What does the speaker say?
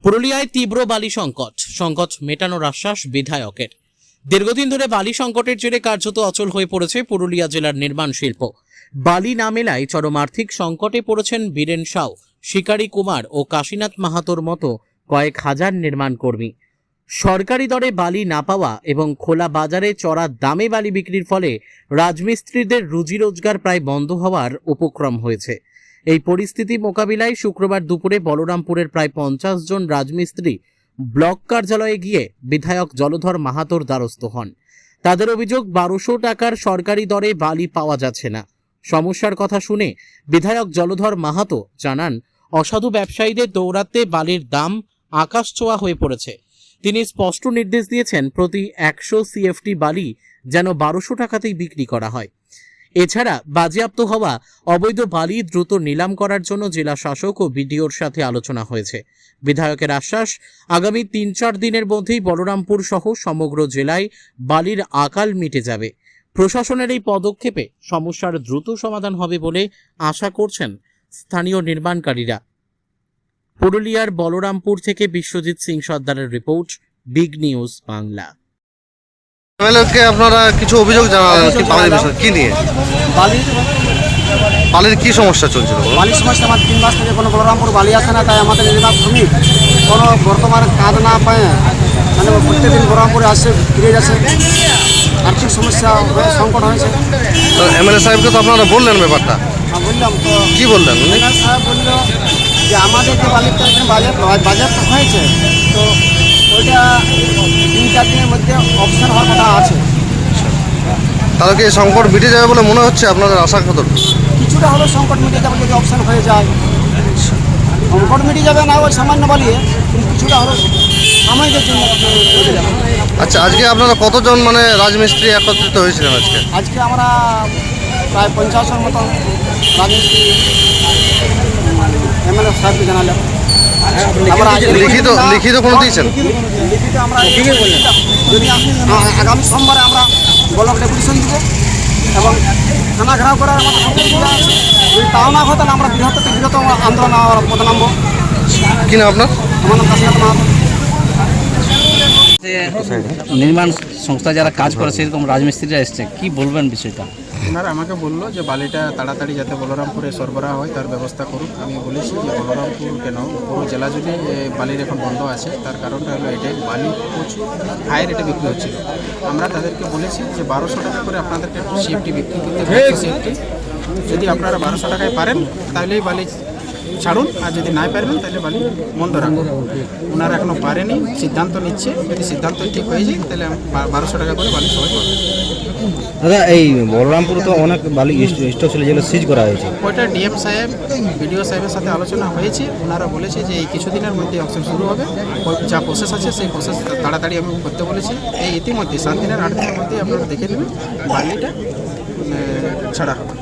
পুরুলিয়ায় তীব্র বালি সংকট মেটানোর আশ্বাস বিধায়কের। দীর্ঘদিন ধরে বালি সংকটের জেরে কার্যত অচল হয়ে পড়েছে পুরুলিয়া জেলার নির্মাণ শিল্প। বালি না মেলায় চরম আর্থিক সংকটে পড়েছেন বীরেন সাউ, শিকারী কুমার ও কাশীনাথ মাহাতোর মতো কয়েক হাজার নির্মাণ কর্মী। সরকারি দরে বালি না পাওয়া এবং খোলা বাজারে চড়া দামে বালি বিক্রির ফলে রাজমিস্ত্রিদের রুজি রোজগার প্রায় বন্ধ হওয়ার উপক্রম হয়েছে। এই পরিস্থিতি মোকাবিলায় শুক্রবার দুপুরে বলরামপুরের প্রায় 50 জন রাজমিস্ত্রি ব্লক কার্যালয়ে গিয়ে বিধায়ক জলধর মাহাতোর দ্বারস্থ হন। তাদের অভিযোগ 1200 টাকার সরকারি দরে বালি পাওয়া যাচ্ছে না। সমস্যার কথা শুনে বিধায়ক জলধর মাহাতো জানান, অসাধু ব্যবসায়ীদের দৌড়াতে বালির দাম আকাশ ছোঁয়া হয়ে পড়েছে। তিনি স্পষ্ট নির্দেশ দিয়েছেন, প্রতি 100 সিএফটি বালি যেন 1200 টাকাতেই বিক্রি করা হয়। এছাড়া বাজেয়াপ্ত হওয়া অবৈধ বালি দ্রুত নিলাম করার জন্য জেলা শাসক ও বিডিওর সাথে আলোচনা হয়েছে। বিধায়কের আশ্বাস, আগামী 3-4 দিনের মধ্যেই বলরামপুর সহ সমগ্র জেলায় বালির আকাল মিটে যাবে। প্রশাসনের এই পদক্ষেপে সমস্যার দ্রুত সমাধান হবে বলে আশা করছেন স্থানীয় নির্মাণকারীরা। পুরুলিয়ার বলরামপুর থেকে বিশ্বজিৎ সিং সর্দারের রিপোর্ট, বিগ নিউজ বাংলা। এমএলএকে আপনারা কিছু অভিযোগ জানালেন কি বালির বিষয় কি নিয়ে? বালির কি সমস্যা চলছিল? বালির সমস্যা, আমার 3 মাস থেকে কোনো বলরামপুর বালি আসে না, তাই আমাদের নির্মাণ শ্রমিক কোনো বর্তমানে কাজ না পায়, মানে প্রত্যেকদিন বলরামপুরে আসে ফিরে যাচ্ছে। আর্থিক সমস্যা সংকট হয়েছে। তো এমএলএ সাহেবকে তো আপনারা বললেন ব্যাপারটা, বললাম তো কি বললেন উনি? এমএলএ সাহেব বলল যে আমাদের যে বালির বাজার তো হয়েছে, তো ওইটা 3-4 দিনের মধ্যে অপশন হওয়ার কথা আছে। তাহলে কি এই সংকট মিটে যাবে বলে মনে হচ্ছে আপনাদের আশা কত? কিছুটা হলো সংকট মিটে যাবে যদি অপশন হয়ে যায়। সংকট মিটে যাবে না ওই সামান্য বালিয়ে, কিন্তু কিছুটা হলো সাময়িকের জন্য মিটে যাবে। আচ্ছা, আজকে আপনারা কতজন মানে রাজমিস্ত্রি একত্রিত হয়েছিলেন আজকে? আজকে আমরা প্রায় 50-এর মতো রাজমিস্ত্রি এমএলএ সাহেবকে জানালাম। লিখিত কোনো দিয়েছেন? লিখিত আমরা যদি আগামী সোমবারে আমরা ব্লক ডেপুটেশন দিব এবং থানা ঘেরাও করার আমাদের সম্পূর্ণ আছে। যদি তাও না হয় তাহলে আমরা বৃহত্তর আন্দোলন পথে নামবো। কি না আপনার? আমার নাম কাশীনাথ মাহাতো। নির্মাণ সংস্থা যারা কাজ করে সেরকম রাজমিস্ত্রিরা এসছে, কি বলবেন বিষয়টা? ওনারা আমাকে বললো যে বালিটা তাড়াতাড়ি যাতে বলরামপুরে সরবরাহ হয় তার ব্যবস্থা করুক। আমি বলেছি যে বলরামপুর কেন, পুরো জেলা জুড়ে বালির এখন বন্ধ আছে। তার কারণটা হলো এটাই, বালি প্রচুর হাই রেটে বিক্রি হচ্ছিল। আমরা তাদেরকে বলেছি যে 1200 টাকা করে আপনাদেরকে সিএফটি বিক্রি করতে হবে। সিএফটি যদি আপনারা 1200 টাকায় পারেন তাহলেই বালি ছাড়ুন, আর যদি নাই পারবেন তাহলে বালি বন্ধ রাখুন। ওনারা এখনও পারেনি, সিদ্ধান্ত নিচ্ছে। যদি সিদ্ধান্ত ঠিক হয়ে যায় তাহলে 1200 টাকা করে বালি সবাই পাবে। দাদা, এই বলরামপুরে তো অনেক বালি স্টক ছিল যেগুলো সিজ করা হয়েছে। ওইটা ডিএম সাহেব, বিডিও সাহেবের সাথে আলোচনা হয়েছে। ওনারা বলেছে যে এই কিছুদিনের মধ্যে অপশন শুরু হবে। ওই যা প্রসেস আছে সেই প্রসেস তাড়াতাড়ি আমি করতে বলেছি। এই ইতিমধ্যে 7 দিনের 8 দিনের মধ্যেই আপনারা দেখে নেবেন বালিটা ছাড়া হবে।